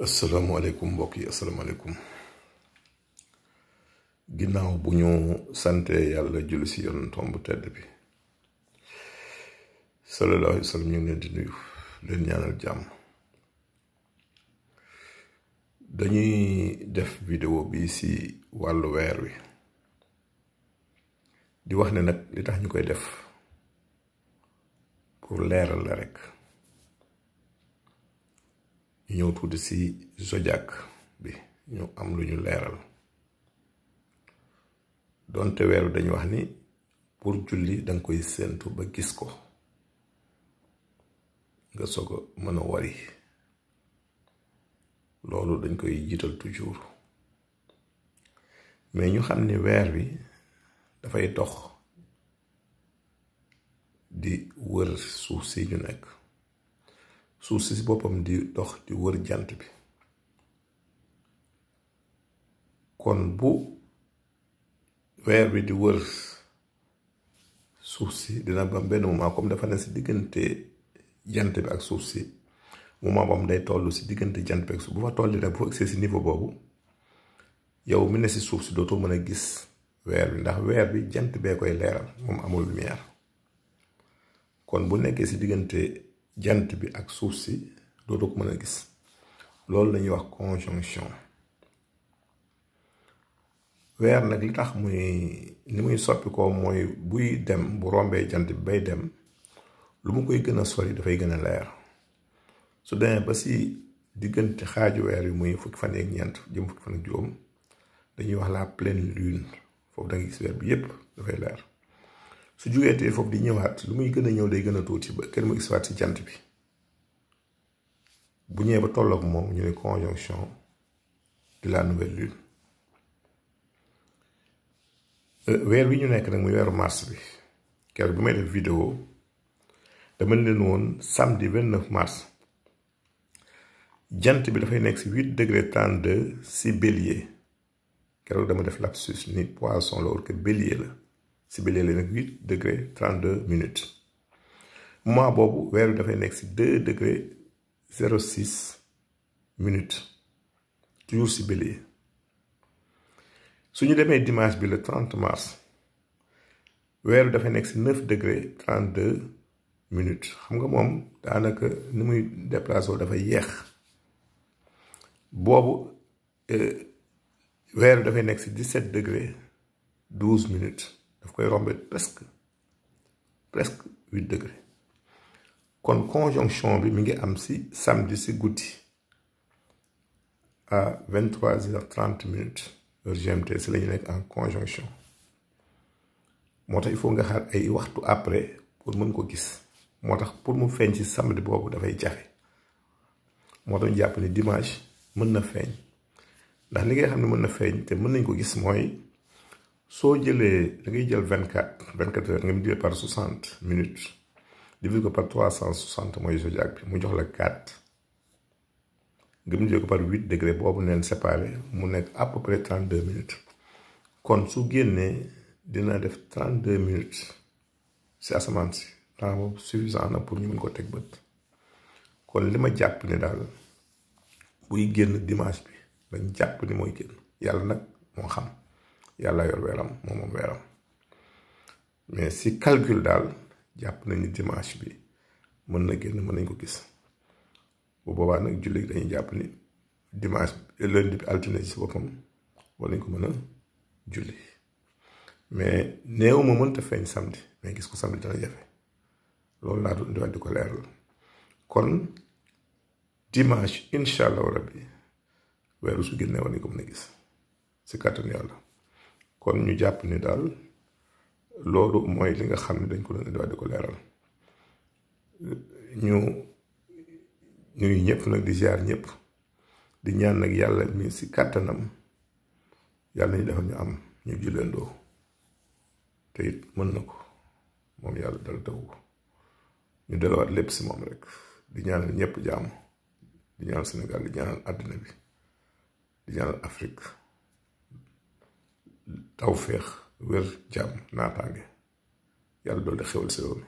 asalaamaaleykum mbokk yi asalaamaaleykum ginnaaw bu ñu sante yàlla julli si yonentam bu tedd bi sallallahu alayhi wa sallam ñu ngi leen di nuyu leen ñaanal jàmm. dañuy def vidéo bi si wàllu weer wi di wax ne nag li tax ñu koy def pour leeral la rek ñu ñëw tuuti si zodiaque bi ñu am lu ñu leeral doonte weer wi dañu wax ni pour julli danga koy séentu ba gis ko nga soog a mën a wari loolu dañ koy jiital toujours mais ñu xam ni weer wi dafay dox di wër suuf si ñu nekk suuf si boppam di dox di wër jant bi kon bu weer bi di wër suuf si dina ba benn moment comme dafa ne si diggante jant bi ak suuf si moment boobu day toll si diggante jant bi ak suuf bu fa tolli nag bu fa egsee si niveau boobu yow mi ne si suuf si dootoo mën a gis weer bi ndax weer bi jant bee koy leeral moom amul lumière kon bu nekkee si diggante jant bi ak suuf si dootoo ko mën a gis loolu lañuy wax conjonction. weer nag li tax ni muy soppi ko mooy buy dem bu rombee jant bi bay dem lu mu koy gën a sori dafay gën a leer su demee ba si diggante xaaju weer yi muy fukki fan ak ñeent jëm fukki fan ak juróom dañuy wax la pleine lune foofu da nga gis weer bi yépp dafay leer su jugeetee foofu di ñëwaat lu muy gën a ñëw day gën a tuuti ba kenn mu gis waat si jant bi bu ñëwee ba tolloog moom ñu ne conjonction de la nouvelle lune. weer wi ñu nekk nag muy weeru mars bi keroog bi may def vidéo dama leen woon samedi 29 mars jant bi dafay nekk si 8 degré 32 si bélier keroog dama def lapsus ni poisson la or que bélier la si bélier la nag 8 degré 32 minutes moment boobu weer wi dafay nekk si 2 degré 06 minutes toujours si bélier. su ñu demee dimanche bi le 30 mars weer bi dafay nekk si 9 degré 32 minutes xam nga moom daanaka ni muy déplacé wu dafay yeex boobu weer bi dafay nekk si 17 degré 12 minutes daf koy rombe presque 8 degré kon conjonction bi mi ngi am si samedi si guddi à 23h30 minutes. heure GMT si la ñu nekk en conjonction moo tax il faut nga xaar ay waxtu après pour mën ko gis moo tax pour mu feeñ ci samedi boobu dafay jafe moo tax ñu jàpp ni dimanche mën na feeñ ndax li ngay xam ne mën na feeñ te mën nañ ko gis mooy soo jëlee da ngay jël 24 heures nga diviser par 60 minutes diviser ko par 360 mooy zodiaque bi mu jox la 4. nga mu ko par 8 degré boobu neen séparé mu nekk à peu près 32 minutes kon su génnee dina def 32 minutes si asamaan si temps boobu suffisant na pour ñu mën ko teg bët kon li ma jàpp ne daal buy génn dimanche bi dañ jàpp ni mooy génn yàlla nag moo xam yàlla yor weeram moom weeram mais si calcul daal jàpp nañu dimanche bi mën na génn mën nañ ko gis. bu boobaa nag julli dañuy jàpp ni dimanche lundi bi altine ci boppam wala ñu ko mën a julli mais néew ma mënta feeñ samedi mais gis ko samedi dana jafe loolu laa doon indiwaat di ko leeral kon dimanche incha allahu rabbi weeru su génnee war nañ ko mën a gis si kàttan yàlla kon ñu jàpp ni daal loolu mooy li nga xam ne dañ ko doon indiwaat di ko leeral ñuy ñëpp nag di ziar ñëpp di ñaan nag yàlla mi si kàttanam yàlla ñu defal ñu am ñu julleendoo te it mën na ko moom yàlla dara taw ko ñu delluwaat lépp si moom rek di ñaanal ñëpp jàmm di ñaanal Sénégal di ñaanal àddina bi di ñaanal Afrique tawféex wér jàmm naataange yàlla dool di xewal si réew mi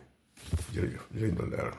jërëjëf doon leeral